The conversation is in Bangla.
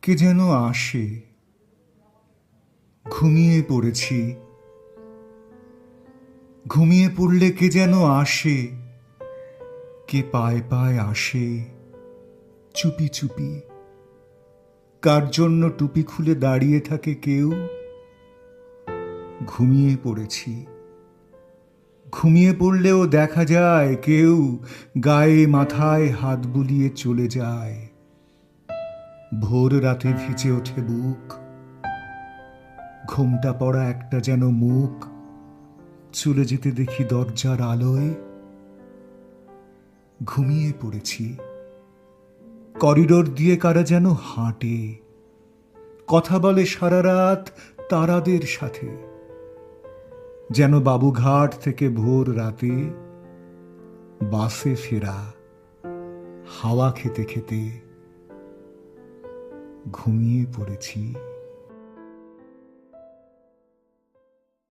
কে যেন আসে, ঘুমিয়ে পড়েছি। ঘুমিয়ে পড়লে কে যেন আসে, কে পায় পায় আসে চুপি চুপি। কার জন্য টুপি খুলে দাঁড়িয়ে থাকে কেউ। ঘুমিয়ে পড়েছি। ঘুমিয়ে পড়লেও দেখা যায় কেউ গায়ে মাথায় হাত বুলিয়ে চলে যায়। ভোর রাতে ভিজে ওঠে বুক, ঘোমটা পড়া একটা যেন মুখ চলে যেতে দেখি দরজার আলোয়। ঘুমিয়ে পড়েছি। করিডোর দিয়ে কারা যেন হাঁটে, কথা বলে সারা রাত তারাদের সাথে, যেন বাবুঘাট থেকে ভোর রাতে বাসে ফেরা হাওয়া খেতে খেতে ঘুমিয়ে পড়েছি।